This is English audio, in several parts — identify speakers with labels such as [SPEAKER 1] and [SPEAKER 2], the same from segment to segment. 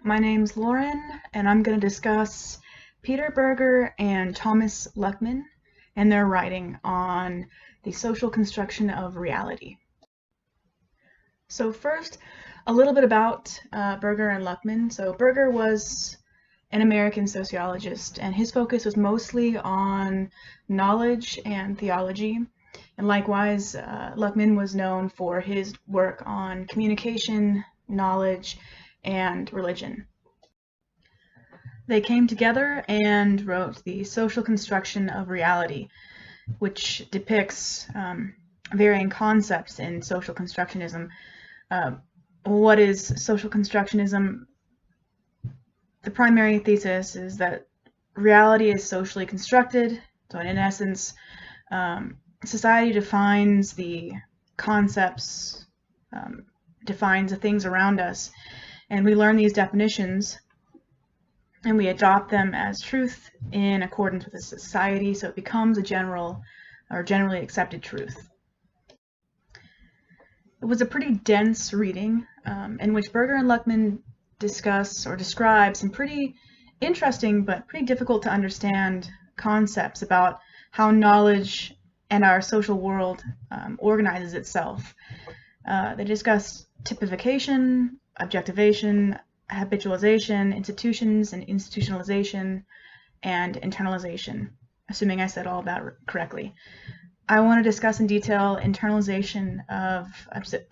[SPEAKER 1] My name's Lauren, and I'm going to discuss Peter Berger and Thomas Luckmann and their writing on the social construction of reality. So first, a little bit about Berger and Luckmann. So Berger was an American sociologist, and his focus was mostly on knowledge and theology. And likewise, Luckmann was known for his work on communication, knowledge, and religion. They came together and wrote The Social Construction of Reality, which depicts varying concepts in social constructionism. What is social constructionism? The primary thesis is that reality is socially constructed. So in essence, society defines the concepts, defines the things around us, and we learn these definitions and we adopt them as truth in accordance with the society, so it becomes a general or generally accepted truth. It was a pretty dense reading in which Berger and Luckmann discuss or describe some pretty interesting but pretty difficult to understand concepts about how knowledge and our social world organizes itself. They discuss typification, objectivation, habitualization, institutions and institutionalization, and internalization, assuming I said all of that correctly. I want to discuss in detail internalization of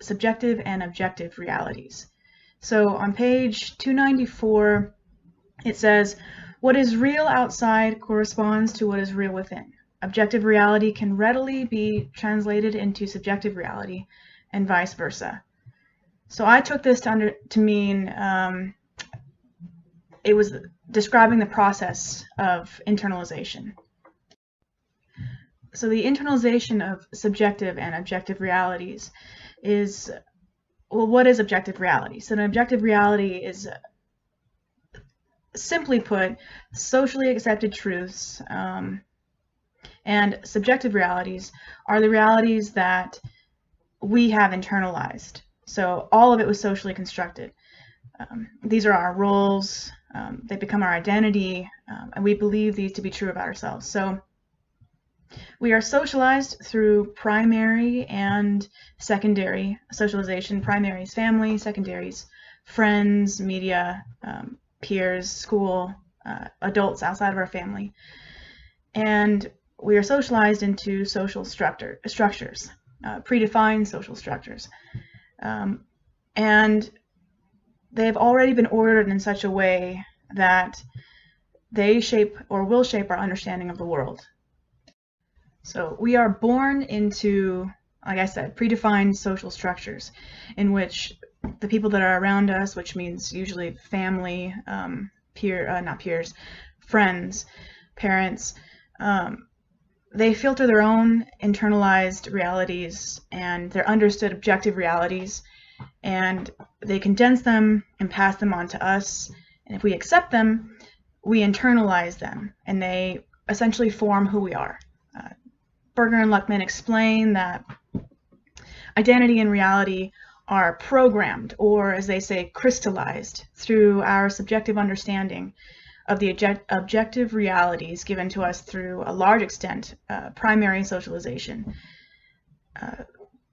[SPEAKER 1] subjective and objective realities. So on page 294, it says, "What is real outside corresponds to what is real within. Objective reality can readily be translated into subjective reality, and vice versa." So I took this to mean it was describing the process of internalization. So the internalization of subjective and objective realities is, well, what is objective reality? So an objective reality is, simply put, socially accepted truths, and subjective realities are the realities that we have internalized. So all of it was socially constructed. These are our roles, they become our identity, and we believe these to be true about ourselves. So we are socialized through primary and secondary socialization. Primary is family, secondary is friends, media, peers, school, adults outside of our family. And we are socialized into social structures, predefined social structures. And they've already been ordered in such a way that they shape or will shape our understanding of the world. So we are born into, like I said, predefined social structures in which the people that are around us, which means usually family, not peers, friends, parents, they filter their own internalized realities and their understood objective realities, and they condense them and pass them on to us. And if we accept them, we internalize them, and they essentially form who we are. Berger and Luckmann explain that identity and reality are programmed, or as they say, crystallized through our subjective understanding of the objective realities given to us through a large extent primary socialization.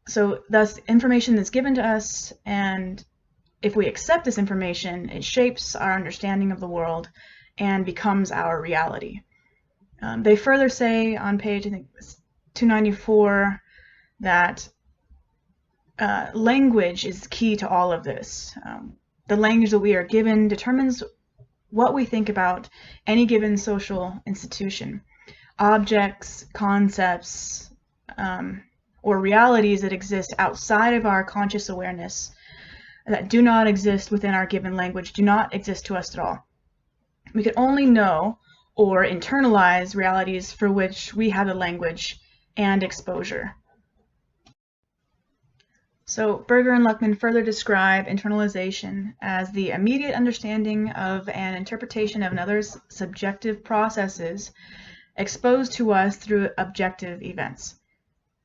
[SPEAKER 1] So thus information that's given to us, and if we accept this information, it shapes our understanding of the world and becomes our reality. They further say on page, I think, 294 that language is key to all of this. The language that we are given determines what we think about any given social institution. Objects, concepts, or realities that exist outside of our conscious awareness that do not exist within our given language do not exist to us at all. We can only know or internalize realities for which we have the language and exposure. So Berger and Luckmann further describe internalization as the immediate understanding of an interpretation of another's subjective processes exposed to us through objective events.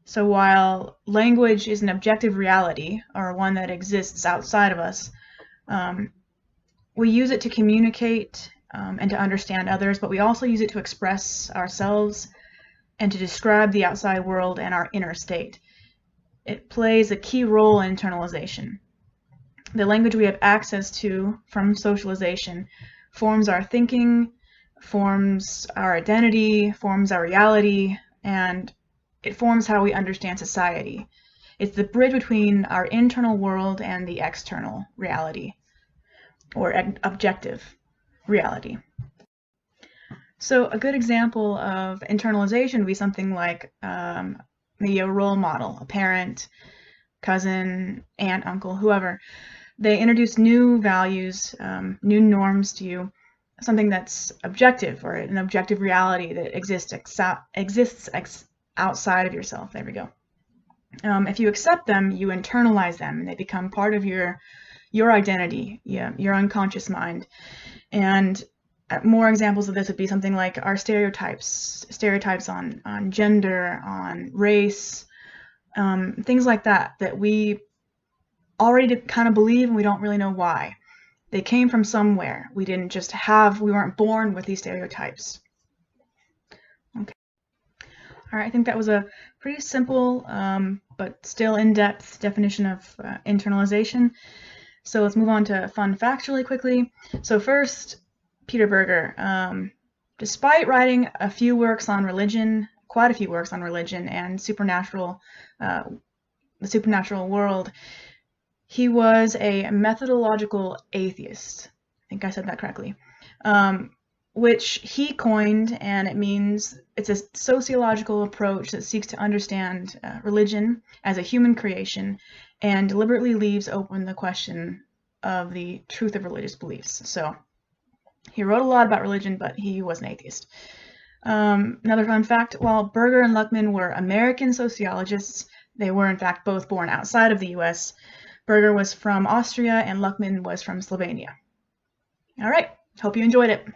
[SPEAKER 1] So while language is an objective reality, or one that exists outside of us, We use it to communicate and to understand others, but we also use it to express ourselves and to describe the outside world and our inner state. It plays a key role in internalization. The language we have access to from socialization forms our thinking, forms our identity, forms our reality, and it forms how we understand society. It's the bridge between our internal world and the external reality, or objective reality. So a good example of internalization would be something like maybe a role model, a parent, cousin, aunt, uncle, whoever. They introduce new values, new norms to you, something that's objective, or an objective reality that exists outside of yourself. There we go. If you accept them, you internalize them, and they become part of your identity, your unconscious mind. And more examples of this would be something like our stereotypes on gender, on race, things like that we already kind of believe and we don't really know why. They came from somewhere. We weren't born with these stereotypes. Okay. All right, I think that was a pretty simple but still in-depth definition of internalization. So let's move on to fun facts really quickly. So first, Peter Berger. Despite writing quite a few works on religion and the supernatural world, he was a methodological atheist. I think I said that correctly. Which he coined, and it's a sociological approach that seeks to understand religion as a human creation and deliberately leaves open the question of the truth of religious beliefs. So he wrote a lot about religion, but he was an atheist. Another fun fact, while Berger and Luckmann were American sociologists, they were in fact both born outside of the US. Berger was from Austria and Luckmann was from Slovenia. All right, hope you enjoyed it.